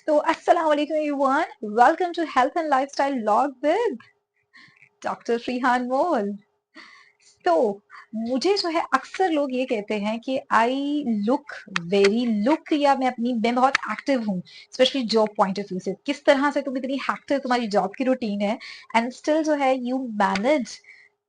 So, Assalamu alaikum everyone. Welcome to Health and Lifestyle Log with Dr. Frihan Mol. तो मुझे जो है अक्सर लोग ये कहते हैं कि आई लुक या मैं बहुत एक्टिव हूँ, specially job point of view से। किस तरह से तुम इतनी एक्टिव, तुम्हारी जॉब की रूटीन है एंड स्टिल जो है यू मैनेज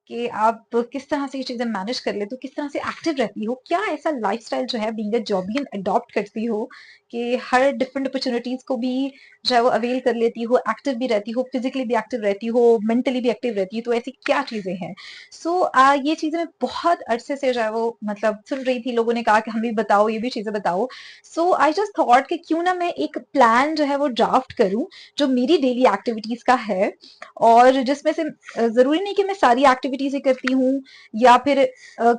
कि आप किस तरह से ये चीजें मैनेज कर लेते हो, किस तरह से एक्टिव रहती हो। क्या ऐसा लाइफस्टाइल जो है बीइंग अ जॉबियन अडॉप्ट करती हो कि हर डिफरेंट अपॉर्चुनिटीज को भी जो है वो अवेल कर लेती हो, एक्टिव भी रहती हो, फिजिकली भी एक्टिव रहती हो, मेंटली भी एक्टिव रहती हो। तो ऐसी क्या चीजें हैं? ये चीजें मैं बहुत अरसे से जो है वो मतलब सुन रही थी, लोगों ने कहा कि हम भी बताओ, ये भी चीजें बताओ। सो आई जस्ट थॉट कि क्यों ना मैं एक प्लान जो है वो ड्राफ्ट करूं जो मेरी डेली एक्टिविटीज का है, और जिसमें से जरूरी नहीं कि मैं सारी एक्टिविटीज ही करती हूँ या फिर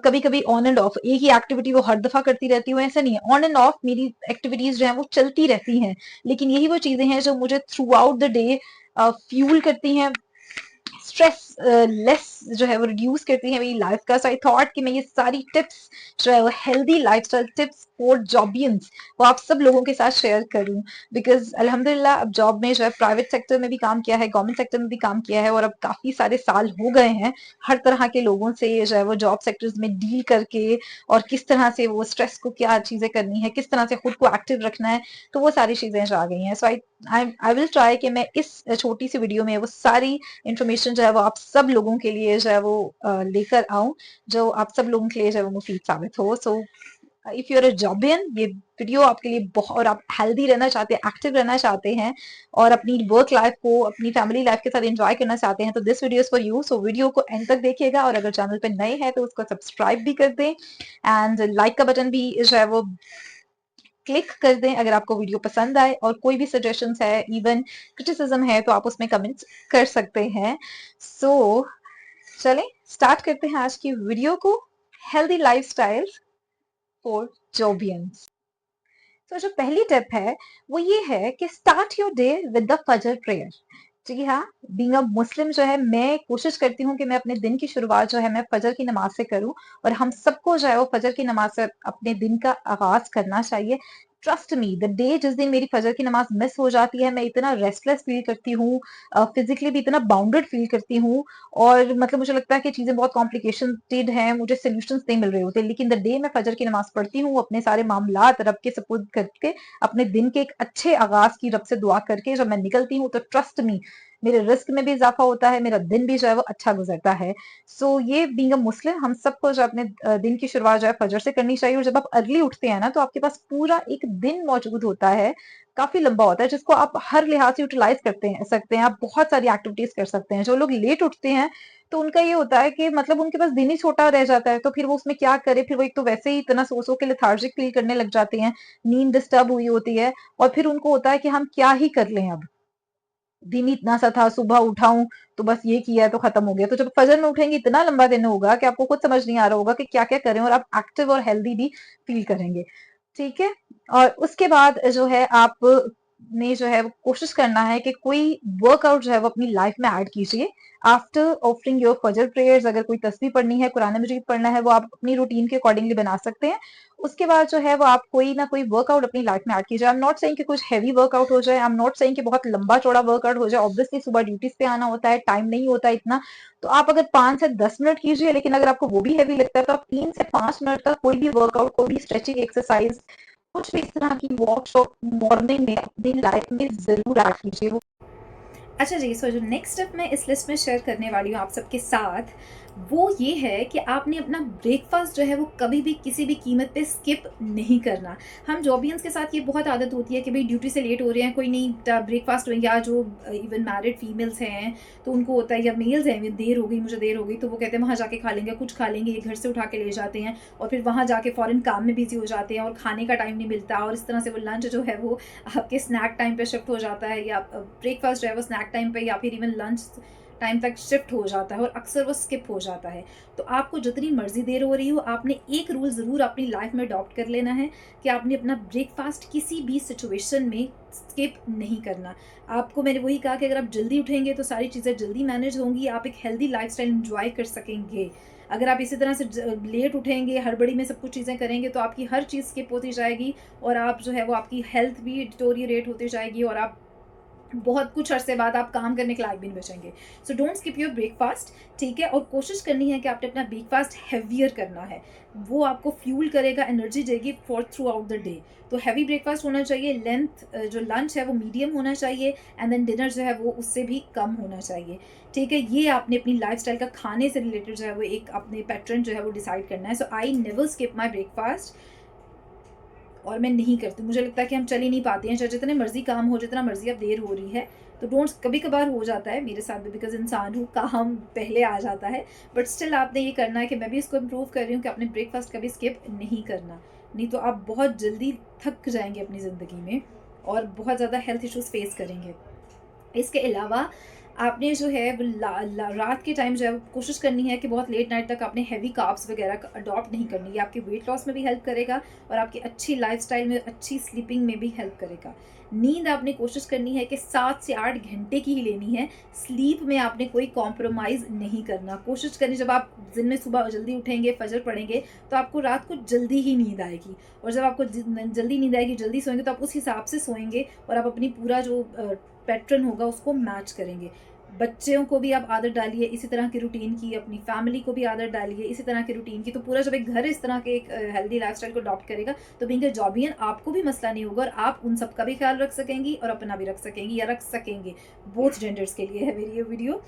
कभी कभी ऑन एंड ऑफ एक ही एक्टिविटी वो हर दफा करती रहती हूँ, ऐसा नहीं है। ऑन एंड ऑफ मेरी एक्टिविटीज जो है वो चलती रहती हैं, लेकिन यही वो चीजें हैं जो मुझे through out the day fuel करती हैं, स्ट्रेस लेस जो है वो रिड्यूस करती है मेरी लाइफ का। सो आई थॉट कि मैं ये सारी टिप्स जो है वो हेल्दी लाइफस्टाइल टिप्स फॉर जॉबियंस वो आप सब लोगों के साथ शेयर करूं। बिकॉज अल्हम्दुलिल्लाह अब जॉब में जो है प्राइवेट सेक्टर में भी काम किया है, गवर्नमेंट सेक्टर में भी काम किया है, और अब काफी सारे साल हो गए हैं हर तरह के लोगों से जो है वो जॉब सेक्टर्स में डील करके, और किस तरह से वो स्ट्रेस को क्या चीजें करनी है, किस तरह से खुद को एक्टिव रखना है। तो वो सारी चीजें जो आ गई हैं। सो आई विल ट्राई कि मैं इस छोटी सी वीडियो में वो सारी इंफॉर्मेशन जो है वो आप सब लोगों के लिए जो है वो लेकर आऊं, जो आप सब लोगों के लिए जो है वो मुफीद साबित हो। So if you are a jobian, ये वीडियो आपके लिए बहुत, और आप हेल्दी रहना चाहते हैं, एक्टिव रहना चाहते हैं, और अपनी वर्क लाइफ को अपनी फैमिली लाइफ के साथ एंजॉय करना चाहते हैं, तो this video is for you. So video को एंड तक देखिएगा, और अगर चैनल पे नए हैं तो उसको सब्सक्राइब भी कर दें एंड लाइक का बटन भी जो है वो क्लिक कर दें अगर आपको वीडियो पसंद आए। और कोई भी सजेशंस है, इवन क्रिटिसिज्म है, तो आप उसमें कमेंट्स कर सकते हैं। सो चलें स्टार्ट करते हैं आज की वीडियो को, हेल्दी लाइफस्टाइल फॉर जोबियंस। तो जो पहली टिप है वो ये है कि start your day with the फजर प्रेयर। जी हाँ, बीइंग अ मुस्लिम जो है मैं कोशिश करती हूँ कि मैं अपने दिन की शुरुआत जो है मैं फजर की नमाज से करूँ, और हम सबको जो है वो फजर की नमाज से अपने दिन का आगाज करना चाहिए। ट्रस्ट मी, द डे जिस दिन मेरी फजर की नमाज मिस हो जाती है, मैं इतना रेस्टलेस फील करती हूँ, फिजिकली भी इतना बाउंडेड फील करती हूँ, और मतलब मुझे लगता है कि चीजें बहुत कॉम्प्लिकेटेड हैं, मुझे सोल्यूशंस नहीं मिल रहे होते। लेकिन द डे मैं फजर की नमाज पढ़ती हूँ, अपने सारे मामलात रब के सपुर्द करके, अपने दिन के एक अच्छे आगाज की रब से दुआ करके जब मैं निकलती हूँ, तो ट्रस्ट मी मेरे रिस्क में भी इजाफा होता है, मेरा दिन भी जो है वो अच्छा गुजरता है। ये बीइंग अ मुस्लिम हम सबको जो अपने दिन की शुरुआत जो है फजर से करनी चाहिए। और जब आप अर्ली उठते हैं ना, तो आपके पास पूरा एक दिन मौजूद होता है, काफी लंबा होता है, जिसको आप हर लिहाज से यूटिलाइज सकते हैं, आप बहुत सारी एक्टिविटीज कर सकते हैं। जो लोग लेट उठते हैं तो उनका ये होता है कि मतलब उनके पास दिन ही छोटा रह जाता है, तो फिर वो उसमें क्या करे, फिर वो एक तो वैसे ही इतना सो के लेथार्जिक फील करने लग जाते हैं, नींद डिस्टर्ब हुई होती है, और फिर उनको होता है कि हम क्या ही कर लें, अब दिन ही इतना सा था, सुबह उठाऊं तो बस ये किया है तो खत्म हो गया। तो जब फजर में उठेंगे इतना लंबा दिन होगा कि आपको कुछ समझ नहीं आ रहा होगा कि क्या क्या करें, और आप एक्टिव और हेल्दी भी फील करेंगे। ठीक है। और उसके बाद जो है आप ने जो है वो कोशिश करना है कि कोई वर्कआउट जो है वो अपनी लाइफ में ऐड कीजिए। आफ्टर ऑफरिंग योर फजर प्रेयर्स, अगर कोई तस्बीह पढ़नी है, कुरान मजीद पढ़ना है, वो आप अपनी रूटीन के अकॉर्डिंगली बना सकते हैं। उसके बाद जो है वो आप कोई ना कोई वर्कआउट अपनी लाइफ में ऐड कीजिए। आई एम नॉट सेइंग कि कुछ हैवी वर्कआउट हो जाए, आई एम नॉट सेइंग कि बहुत लंबा चौड़ा वर्कआउट हो जाए। ऑब्वियसली सुबह ड्यूटीज पे आना होता है, टाइम नहीं होता इतना, तो आप अगर 5 से 10 मिनट कीजिए। लेकिन अगर आपको वो भी हैवी लगता है तो आप 3 से 5 मिनट तक कोई भी वर्कआउट, कोई भी स्ट्रेचिंग एक्सरसाइज, कुछ भी इस तरह की वर्कशॉप मॉर्निंग में अपनी लाइफ में जरूर ऐड कीजिए। अच्छा जी, सो जो नेक्स्ट स्टेप मैं इस लिस्ट में शेयर करने वाली हूँ आप सबके साथ, वो ये है कि आपने अपना ब्रेकफास्ट जो है वो कभी भी किसी भी कीमत पे स्किप नहीं करना। हम जॉबियंस के साथ ये बहुत आदत होती है कि भाई ड्यूटी से लेट हो रहे हैं, कोई नहीं ब्रेकफास्ट, या जो इवन मैरिड फीमेल्स हैं तो उनको होता है, या मेल्स हैं, देर हो गई, मुझे देर हो गई, तो वो कहते हैं वहाँ जाके खा लेंगे, कुछ खा लेंगे, ये घर से उठा के ले जाते हैं, और फिर वहाँ जाके फ़ौरन काम में बिजी हो जाते हैं और खाने का टाइम नहीं मिलता, और इस तरह से वो लंच जो है वो आपके स्नैक टाइम पे शिफ्ट हो जाता है, या ब्रेकफास्ट जो है वो स्नैक टाइम पे या फिर इवन लंच टाइम तक शिफ्ट हो जाता है, और अक्सर वो स्किप हो जाता है। तो आपको जितनी मर्जी देर हो रही हो, आपने एक रूल ज़रूर अपनी लाइफ में अडॉप्ट कर लेना है कि आपने अपना ब्रेकफास्ट किसी भी सिचुएशन में स्किप नहीं करना। आपको मैंने वही कहा कि अगर आप जल्दी उठेंगे तो सारी चीज़ें जल्दी मैनेज होंगी, आप एक हेल्दी लाइफस्टाइल एंजॉय कर सकेंगे। अगर आप इसी तरह से लेट उठेंगे, हड़बड़ी में सब कुछ चीज़ें करेंगे, तो आपकी हर चीज़ स्किप होती जाएगी और आप जो है वो आपकी हेल्थ भी डिटोरिएट होती जाएगी और आप बहुत कुछ अरसे बाद आप काम करने के लायक भी नहीं बचेंगे। So don't skip your breakfast, ठीक है? और कोशिश करनी है कि आपने अपना ब्रेकफास्ट हैवियर करना है, वो आपको फ्यूल करेगा, एनर्जी देगी for through out the day. तो हैवी ब्रेकफास्ट होना चाहिए, लेंथ जो लंच है वो मीडियम होना चाहिए, एंड देन डिनर जो है वो उससे भी कम होना चाहिए, ठीक है? ये आपने अपनी लाइफस्टाइल का, खाने से रिलेटेड जो है वो एक अपने पैटर्न जो है वो डिसाइड करना है। So I never skip my breakfast, और मैं नहीं करती। मुझे लगता है कि हम चल ही नहीं पाते हैं, चाहे जितने मर्जी काम हो, जितना मर्जी अब देर हो रही है, तो डोंट, कभी कभार हो जाता है मेरे साथ भी, बिकॉज इंसान हूँ, काम पहले आ जाता है, बट स्टिल आपने ये करना है कि मैं भी इसको इम्प्रूव कर रही हूँ कि आपने ब्रेकफास्ट कभी स्किप नहीं करना, नहीं तो आप बहुत जल्दी थक जाएंगे अपनी ज़िंदगी में और बहुत ज़्यादा हेल्थ इश्यूज़ फेस करेंगे। इसके अलावा आपने जो है वो रात के टाइम जो है कोशिश करनी है कि बहुत लेट नाइट तक आपने हैवी कार्ब्स वगैरह अडॉप्ट नहीं करनी। ये आपके वेट लॉस में भी हेल्प करेगा और आपकी अच्छी लाइफस्टाइल में, अच्छी स्लीपिंग में भी हेल्प करेगा। नींद आपने कोशिश करनी है कि 7 से 8 घंटे की ही लेनी है। स्लीप में आपने कोई कॉम्प्रोमाइज़ नहीं करना। कोशिश करें, जब आप दिन में सुबह जल्दी उठेंगे, फजर पढ़ेंगे, तो आपको रात को जल्दी ही नींद आएगी, और जब आपको जल्दी नींद आएगी, जल्दी सोएंगे, तो आप उस हिसाब से सोएंगे और आप अपनी पूरा जो पैटर्न होगा उसको मैच करेंगे। बच्चों को भी आप आदत डालिए इसी तरह की रूटीन की, अपनी फैमिली को भी आदत डालिए इसी तरह की रूटीन की। तो पूरा जब एक घर इस तरह के एक हेल्दी लाइफस्टाइल को अडॉप्ट करेगा, तो बीइंग अ जॉबियन आपको भी मसला नहीं होगा और आप उन सब का भी ख्याल रख सकेंगी और अपना भी रख सकेंगी, या रख सकेंगे। बोथ जेंडर्स के लिए है मेरी ये वीडियो।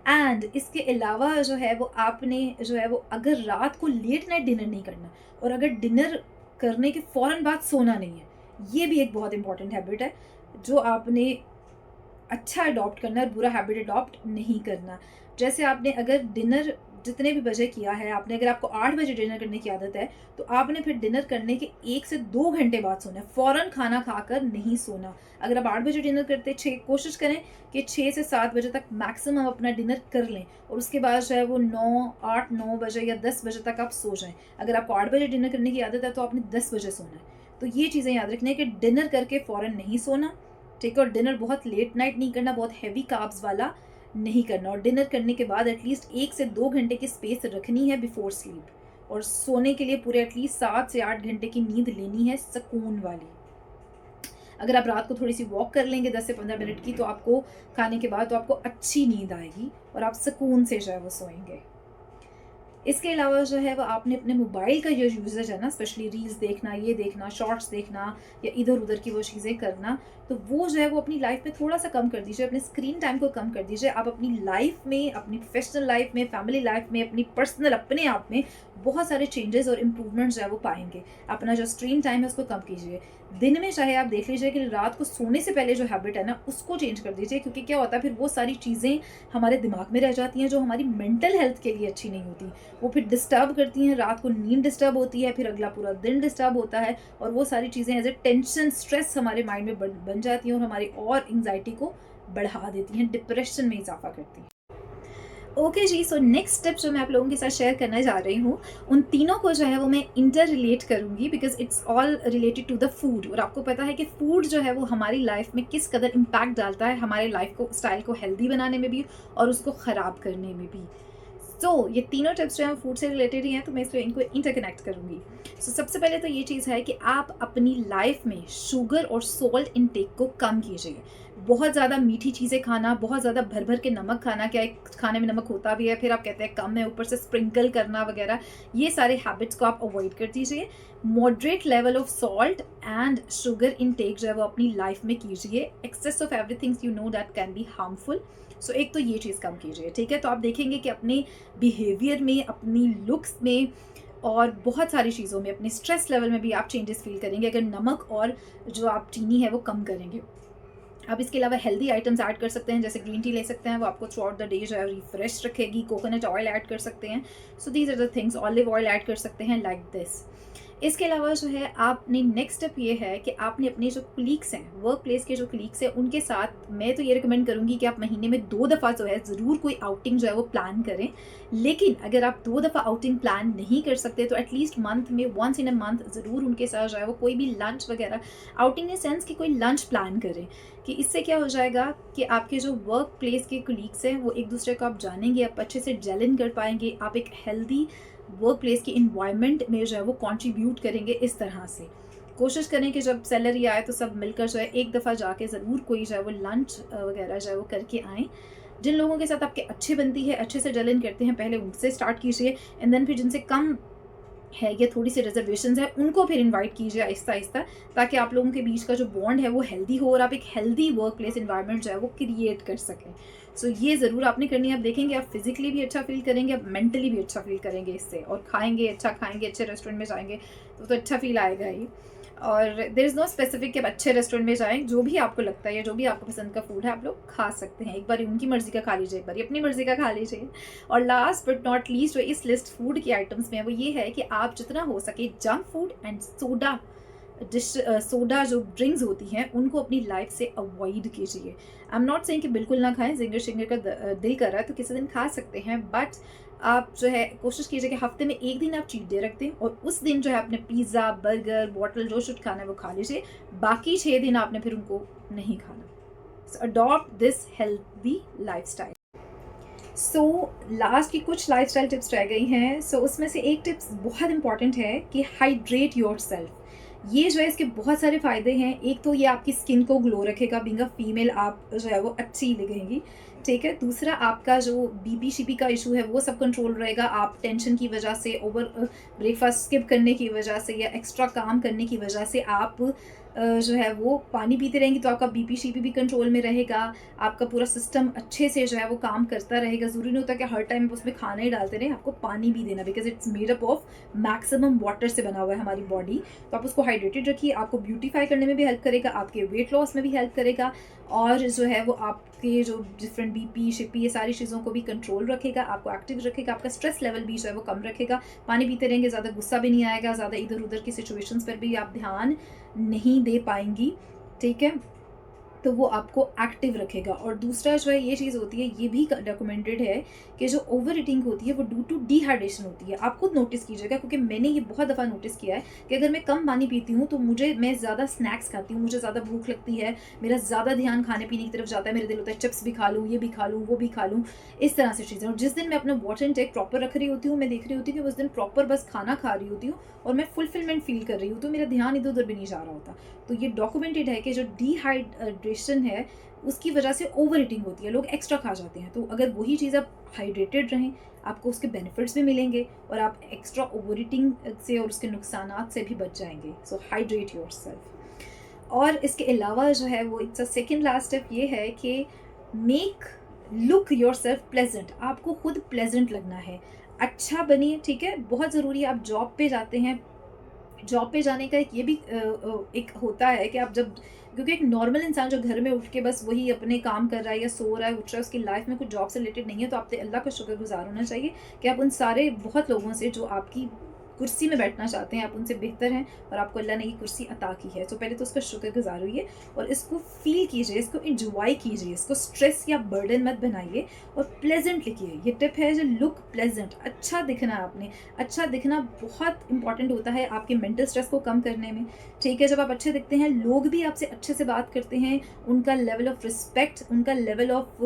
एंड इसके अलावा जो है वो आपने जो है वो, अगर रात को लेट नाइट डिनर नहीं करना, और अगर डिनर करने के फ़ौरन बाद सोना नहीं है, ये भी एक बहुत इंपॉर्टेंट हैबिट है जो आपने अच्छा अडॉप्ट करना है और बुरा हैबिट अडॉप्ट नहीं करना। जैसे आपने अगर डिनर जितने भी बजे किया है, आपने अगर आपको 8 बजे डिनर करने की आदत है, तो आपने फिर डिनर करने के 1 से 2 घंटे बाद सोना है, फ़ौरन खाना खाकर नहीं सोना। अगर आप 8 बजे डिनर करते, 6 कोशिश करें कि 6 से 7 बजे तक मैक्सिमम अपना डिनर कर लें, और उसके बाद जो है वो 8-9 बजे या 10 बजे तक आप सो जाएँ। अगर आपको 8 बजे डिनर करने की आदत है, तो आपने 10 बजे सोना है। तो ये चीज़ें याद रखनी है कि डिनर करके फ़ौरन नहीं सोना, ठीक है? और डिनर बहुत लेट नाइट नहीं करना, बहुत हैवी कार्ब्स वाला नहीं करना, और डिनर करने के बाद एटलीस्ट 1 से 2 घंटे की स्पेस रखनी है बिफोर स्लीप, और सोने के लिए पूरे एटलीस्ट 7 से 8 घंटे की नींद लेनी है, सुकून वाली। अगर आप रात को थोड़ी सी वॉक कर लेंगे 10 से 15 मिनट की, तो आपको खाने के बाद तो आपको अच्छी नींद आएगी और आप सुकून से जो है वो सोएंगे। इसके अलावा जो है वो आपने अपने मोबाइल का जो यूजेज है ना, स्पेशली रील्स देखना, ये देखना, शॉर्ट्स देखना, या इधर उधर की वो चीज़ें करना, तो वो जो है वो अपनी लाइफ में थोड़ा सा कम कर दीजिए। अपने स्क्रीन टाइम को कम कर दीजिए। आप अपनी लाइफ में, अपनी प्रोफेशनल लाइफ में, फैमिली लाइफ में, अपनी पर्सनल अपने आप में बहुत सारे चेंजेस और इम्प्रूवमेंट्स जो है वो पाएंगे। अपना जो स्क्रीन टाइम है उसको कम कीजिए। दिन में चाहे आप देख लीजिए कि रात को सोने से पहले जो हैबिट है ना, उसको चेंज कर दीजिए, क्योंकि क्या होता है फिर वो सारी चीज़ें हमारे दिमाग में रह जाती हैं जो हमारी मेंटल हेल्थ के लिए अच्छी नहीं होती। वो फिर डिस्टर्ब करती हैं, रात को नींद डिस्टर्ब होती है, फिर अगला पूरा दिन डिस्टर्ब होता है, और वो सारी चीज़ें एज ए टेंशन, स्ट्रेस हमारे माइंड में बन जाती हैं और हमारी और एंग्जाइटी को बढ़ा देती हैं, डिप्रेशन में इजाफा करती हैं। ओके जी, सो नेक्स्ट स्टेप जो मैं आप लोगों के साथ शेयर करने जा रही हूँ, उन तीनों को जो है वो मैं इंटर रिलेट करूँगी, because it's all related to the food. और आपको पता है कि फूड जो है वो हमारी लाइफ में किस कदर इम्पैक्ट डालता है, हमारे लाइफ को, स्टाइल को हेल्दी बनाने में भी और उसको ख़राब करने में भी। तो ये तीनों टिप्स जो हैं फूड से रिलेटेड ही हैं, तो मैं इसको इनको इंटरकनेक्ट करूँगी। सो सबसे पहले तो ये चीज़ है कि आप अपनी लाइफ में शुगर और सॉल्ट इनटेक को कम कीजिए। बहुत ज़्यादा मीठी चीज़ें खाना, बहुत ज़्यादा भर भर के नमक खाना, क्या एक खाने में नमक होता भी है, फिर आप कहते हैं कम है, ऊपर से स्प्रिंकल करना वगैरह, ये सारे हैबिट्स को आप अवॉइड कर दीजिए। Moderate level of salt and sugar intake जो है वो अपनी लाइफ में कीजिए। Excess of everything you know that can be harmful. So एक तो ये चीज़ कम कीजिए, ठीक है? तो आप देखेंगे कि अपने बिहेवियर में, अपनी लुक्स में और बहुत सारी चीज़ों में, अपने स्ट्रेस लेवल में भी आप चेंजेस फील करेंगे अगर नमक और जो आप चीनी है वो कम करेंगे। आप इसके अलावा हेल्दी आइटम्स ऐड कर सकते हैं, जैसे ग्रीन टी ले सकते हैं, वो आपको थ्रू आउट द डे जो है रिफ्रेश रखेगी। कोकोनट ऑयल ऐड कर सकते हैं। So these are the things. Olive oil add कर सकते हैं, लाइक दिस। इसके अलावा जो है आपने नेक्स्ट स्टेप ये है कि आपने अपने जो कलीग्स हैं, वर्क प्लेस के जो कलीग्स हैं, उनके साथ मैं तो ये रिकमेंड करूँगी कि आप महीने में 2 दफ़ा जो है ज़रूर कोई आउटिंग जो है वो प्लान करें। लेकिन अगर आप 2 दफ़ा आउटिंग प्लान नहीं कर सकते तो एटलीस्ट मंथ में वन्स इन अ मंथ ज़रूर उनके साथ जो है वो कोई भी लंच वगैरह, आउटिंग इन सेंस कि कोई लंच प्लान करें, कि इससे क्या हो जाएगा कि आपके जो वर्क प्लेस के कलीग्स हैं वो एक दूसरे को आप जानेंगे, आप अच्छे से जेल इन कर पाएंगे, आप एक हेल्दी वर्क प्लेस की इन्वायरमेंट में जो है वो कंट्रीब्यूट करेंगे। इस तरह से कोशिश करें कि जब सैलरी आए तो सब मिलकर जो है एक दफ़ा जाके ज़रूर कोई जो है वो लंच वगैरह जो है वो करके आएँ। जिन लोगों के साथ आपके अच्छी बनती है, अच्छे से जेल इन करते हैं, पहले उनसे स्टार्ट कीजिए एंड देन फिर जिनसे कम है या थोड़ी सी रिजर्वेशंस है उनको फिर इनवाइट कीजिए आहिस्ता आहिस्ता, ताकि आप लोगों के बीच का जो बॉन्ड है वो हेल्दी हो और आप एक हेल्दी वर्क प्लेस इन्वायरमेंट जो है वो क्रिएट कर सकें। सो ये ज़रूर आपने करनी है। आप देखेंगे आप फिजिकली भी अच्छा फील करेंगे, आप मेंटली भी अच्छा फील करेंगे इससे, और खाएंगे अच्छा, खाएंगे अच्छे रेस्टोरेंट में जाएंगे तो अच्छा फील आएगा ही। और देयर इज़ नो स्पेसिफिक कि आप अच्छे रेस्टोरेंट में जाएँ, जो भी आपको लगता है या जो भी आपको पसंद का फूड है आप लोग खा सकते हैं। एक बारी उनकी मर्ज़ी का खा लीजिए, एक बारी अपनी मर्ज़ी का खा लीजिए। और लास्ट बट नॉट लीस्ट जो इस लिस्ट फूड की आइटम्स में है वो ये है कि आप जितना हो सके junk food and soda soda जो ड्रिंक्स होती हैं उनको अपनी लाइफ से अवॉइड कीजिए। आई एम नॉट सेइंग कि बिल्कुल ना खाएं, जिंगर शिंगर का दिल कर रहा है तो किसी दिन खा सकते हैं, बट आप जो है कोशिश कीजिए कि हफ्ते में एक दिन आप चीट डे रख दें और उस दिन जो है आपने पिज़्ज़ा, बर्गर, बॉटल जो कुछ खाना है वो खा लीजिए। बाकी 6 दिन आपने फिर उनको नहीं खाना। So adopt this healthy lifestyle. So last की कुछ लाइफस्टाइल टिप्स रह गई हैं। सो उसमें से एक टिप्स बहुत इंपॉर्टेंट है कि हाइड्रेट योरसेल्फ। ये जो है इसके बहुत सारे फ़ायदे हैं। एक तो ये आपकी स्किन को ग्लो रखेगा, बीइंग अ फीमेल आप जो है वो अच्छी लगेंगी, ठीक है। दूसरा आपका जो बीपी शिपी का इशू है वो सब कंट्रोल रहेगा। आप टेंशन की वजह से, ओवर ब्रेकफास्ट स्किप करने की वजह से या एक्स्ट्रा काम करने की वजह से आप जो है वो पानी पीते रहेंगी तो आपका बीपी शिपी भी कंट्रोल में रहेगा। आपका पूरा सिस्टम अच्छे से जो है वो काम करता रहेगा। ज़रूरी नहीं होता कि हर टाइम उसमें खाना ही डालते रहें, आपको पानी भी देना, because it's made up of maximum water से बना हुआ है हमारी बॉडी। तो आप उसको हाइड्रेटेड रखिए, आपको ब्यूटीफाई करने में भी हेल्प करेगा, आपके वेट लॉस में भी हेल्प करेगा, और जो है वो आपके जो डिफरेंट बीपी शिपी ये सारी चीज़ों को भी कंट्रोल रखेगा, आपको एक्टिव रखेगा, आपका स्ट्रेस लेवल भी जो है वो कम रखेगा। पानी पीते रहेंगे, ज़्यादा गुस्सा भी नहीं आएगा, ज़्यादा इधर उधर की सिचुएशंस पर भी आप ध्यान नहीं दे पाएंगी, ठीक है। तो वो आपको एक्टिव रखेगा। और दूसरा जो है ये चीज़ होती है, ये भी डॉक्यूमेंटेड है कि जो ओवर ईटिंग होती है वो ड्यू टू डिहाइड्रेशन होती है। आप खुद नोटिस कीजिएगा, क्योंकि मैंने ये बहुत दफ़ा नोटिस किया है कि अगर मैं कम पानी पीती हूँ तो मैं ज़्यादा स्नैक्स खाती हूँ, मुझे ज़्यादा भूख लगती है, मेरा ज़्यादा ध्यान खाने पीने की तरफ जाता है, मेरा दिल होता है चिप्स भी खा लूँ, ये भी खा लूँ, वो भी खा लूँ, इस तरह से चीज़ें। और जिस दिन मैं अपना वाटर इनटेक प्रॉपर रख रही होती हूँ, मैं देख रही होती हूँ कि उस दिन प्रॉपर बस खाना खा रही होती हूँ और मैं फुलफिलमेंट फील कर रही हूँ, तो मेरा ध्यान इधर उधर भी नहीं जा रहा होता। तो ये डॉक्यूमेंटेड है कि जो डिहाइड्रेशन है उसकी वजह से ओवर ईटिंग होती है, लोग एक्स्ट्रा खा जाते हैं। तो अगर वही चीज़ आप हाइड्रेटेड रहें, आपको उसके बेनिफिट्स भी मिलेंगे और आप एक्स्ट्रा ओवर ईटिंग से और उसके नुकसानात से भी बच जाएंगे। सो हाइड्रेट योरसेल्फ। और इसके अलावा जो है वो it's a second last step ये है कि मेक लुक योरसेल्फ प्लेजेंट। आपको खुद प्लेजेंट लगना है, अच्छा बनिए, ठीक है। बहुत ज़रूरी है, आप जॉब पे जाते हैं, जॉब पे जाने का एक ये भी एक होता है कि आप जब, क्योंकि एक नॉर्मल इंसान जो घर में उठ के बस वही अपने काम कर रहा है या सो रहा है, उठ रहा है, उसकी लाइफ में कुछ जॉब से रिलेटेड नहीं है, तो आपसे अल्लाह का शुक्रगुजार होना चाहिए कि आप उन सारे बहुत लोगों से जो आपकी कुर्सी में बैठना चाहते हैं, आप उनसे बेहतर हैं और आपको अल्लाह ने ये कुर्सी अता की है। तो पहले तो उसका शुक्रगुजार होइए और इसको फील कीजिए, इसको एंजॉय कीजिए, इसको स्ट्रेस या बर्डन मत बनाइए और प्लेजेंट लिखिए। ये टिप है जो लुक प्लेजेंट, अच्छा दिखना। आपने अच्छा दिखना बहुत इंपॉर्टेंट होता है आपके मेंटल स्ट्रेस को कम करने में, ठीक है। जब आप अच्छे दिखते हैं, लोग भी आपसे अच्छे से बात करते हैं, उनका लेवल ऑफ रिस्पेक्ट, उनका लेवल ऑफ,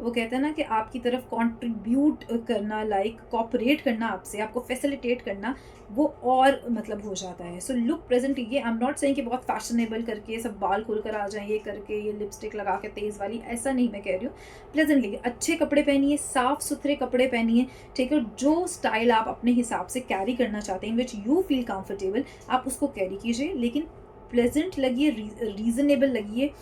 वो कहते हैं ना कि आपकी तरफ कंट्रीब्यूट करना, लाइक कोऑपरेट करना आपसे, आपको फैसिलिटेट करना, वो और मतलब हो जाता है। So look present. ये आई एम नॉट सेइंग कि बहुत फैशनेबल करके सब बाल खोल कर आ जाएं, ये करके, ये लिपस्टिक लगा के तेज़ वाली, ऐसा नहीं मैं कह रही हूँ। प्लेजेंटली अच्छे कपड़े पहनिए, साफ़ सुथरे कपड़े पहनिए, ठीक है। जो स्टाइल आप अपने हिसाब से कैरी करना चाहते हैं, विच यू फील कंफर्टेबल, आप उसको कैरी कीजिए, लेकिन प्लेजेंट लगिए, रीज़नेबल लगिए,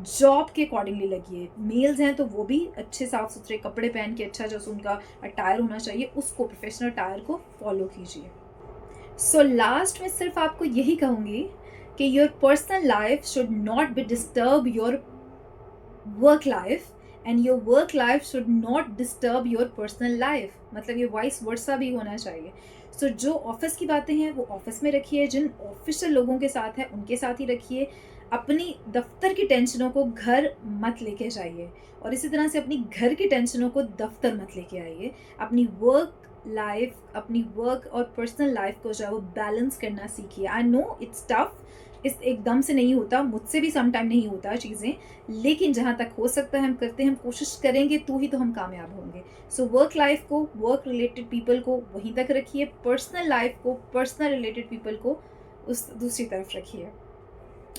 जॉब के अकॉर्डिंगली लगिए। मेल्स हैं तो वो भी अच्छे साफ़ सुथरे कपड़े पहन के, अच्छा जो उनका अटायर होना चाहिए उसको, प्रोफेशनल अटायर को फॉलो कीजिए। सो लास्ट में सिर्फ आपको यही कहूँगी कि your personal life should not be disturb your work life and your work life should not disturb your personal life. मतलब ये वाइस वर्सा भी होना चाहिए। सो जो ऑफ़िस की बातें हैं वो ऑफ़िस में रखिए, जिन ऑफ़िशियल लोगों के साथ है उनके साथ ही रखिए। अपनी दफ़्तर की टेंशनों को घर मत लेके जाइए और इसी तरह से अपनी घर की टेंशनों को दफ़्तर मत लेके आइए। अपनी अपनी वर्क और पर्सनल लाइफ़ को जो है वो बैलेंस करना सीखिए। आई नो इट्स टफ़, इस एकदम से नहीं होता, मुझसे भी सम टाइम नहीं होता चीज़ें, लेकिन जहाँ तक हो सकता है हम करते हैं, हम कोशिश करेंगे तो ही तो हम कामयाब होंगे। सो वर्क लाइफ़ को, वर्क रिलेटेड पीपल को वहीं तक रखिए, पर्सनल लाइफ़ को, पर्सनल रिलेटेड पीपल को उस दूसरी तरफ रखिए।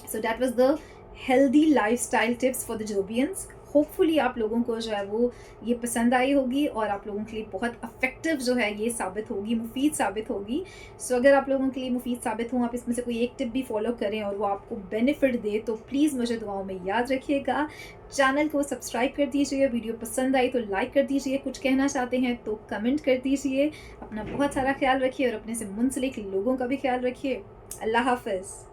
So that was the healthy lifestyle tips for the jobians. Hopefully आप लोगों को जो है वो ये पसंद आई होगी और आप लोगों के लिए बहुत इफ़ेक्टिव जो है ये साबित होगी, मुफ़ीद साबित होगी। सो अगर आप लोगों के लिए मुफ़ीद साबित हो, आप इसमें से कोई एक टिप भी फ़ॉलो करें और वो आपको बेनिफिट दे, तो प्लीज़ मुझे दुआओं में याद रखिएगा। चैनल को सब्सक्राइब कर दीजिए, वीडियो पसंद आई तो लाइक कर दीजिए, कुछ कहना चाहते हैं तो कमेंट कर दीजिए। अपना बहुत सारा ख़्याल रखिए और अपने से मुंसलिक लोगों का भी ख़्याल रखिए। अल्लाह हाफ़िज़।